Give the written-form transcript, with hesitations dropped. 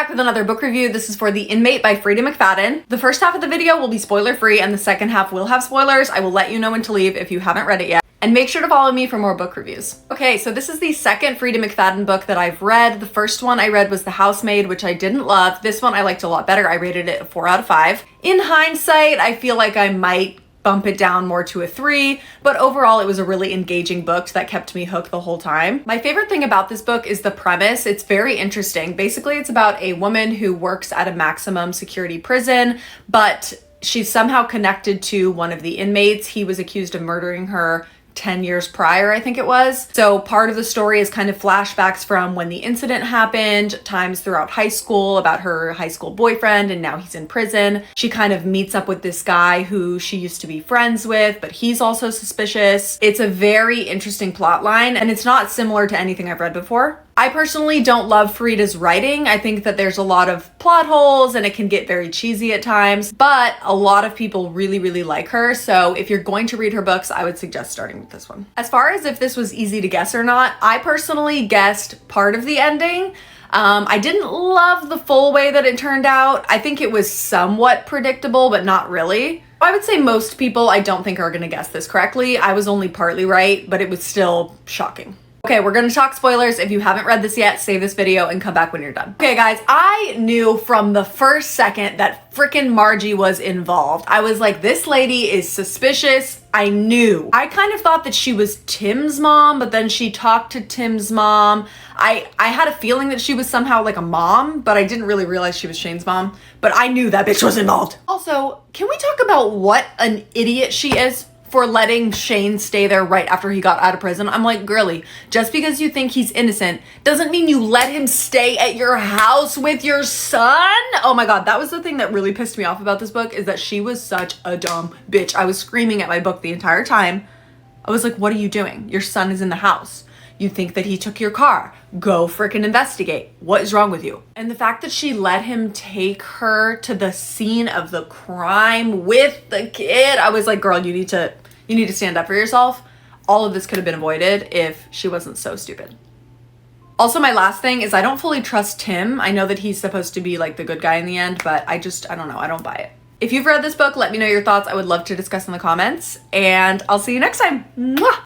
back with another book review. This is for The Inmate by Freida McFadden. The first half of the video will be spoiler free and the second half will have spoilers. I will let you know when to leave if you haven't read it yet. And make sure to follow me for more book reviews. Okay, so this is the second Freida McFadden book that I've read. The first one I read was The Housemaid, which I didn't love. This one I liked a lot better. I rated it a 4 out of 5. In hindsight, I feel like I might bump it down more to a 3, but overall it was a really engaging book that kept me hooked the whole time. My favorite thing about this book is the premise. It's very interesting. Basically, it's about a woman who works at a maximum security prison, but she's somehow connected to one of the inmates. He was accused of murdering her 10 years prior, I think it was. So part of the story is kind of flashbacks from when the incident happened, times throughout high school about her high school boyfriend, and now he's in prison. She kind of meets up with this guy who she used to be friends with, but he's also suspicious. It's a very interesting plot line, and it's not similar to anything I've read before. I personally don't love Freida's writing. I think that there's a lot of plot holes and it can get very cheesy at times, but a lot of people really, really like her. So if you're going to read her books, I would suggest starting with this one. As far as if this was easy to guess or not, I personally guessed part of the ending. I didn't love the full way that it turned out. I think it was somewhat predictable, but not really. I would say most people I don't think are gonna guess this correctly. I was only partly right, but it was still shocking. Okay, we're gonna talk spoilers. If you haven't read this yet, save this video and come back when you're done. Okay guys, I knew from the first second that frickin' Margie was involved. I was like, this lady is suspicious. I knew. I kind of thought that she was Tim's mom, but then she talked to Tim's mom. I had a feeling that she was somehow like a mom, but I didn't really realize she was Shane's mom. But I knew that bitch was involved. Also, can we talk about what an idiot she is for letting Shane stay there right after he got out of prison? I'm like, girly, just because you think he's innocent doesn't mean you let him stay at your house with your son. Oh my God, that was the thing that really pissed me off about this book, is that she was such a dumb bitch. I was screaming at my book the entire time. I was like, what are you doing? Your son is in the house. You think that he took your car. Go frickin' investigate. What is wrong with you? And the fact that she let him take her to the scene of the crime with the kid, I was like, girl, you need to stand up for yourself. All of this could have been avoided if she wasn't so stupid. Also, my last thing is I don't fully trust Tim. I know that he's supposed to be like the good guy in the end, but I don't know. I don't buy it. If you've read this book, let me know your thoughts. I would love to discuss in the comments, and I'll see you next time. Mwah!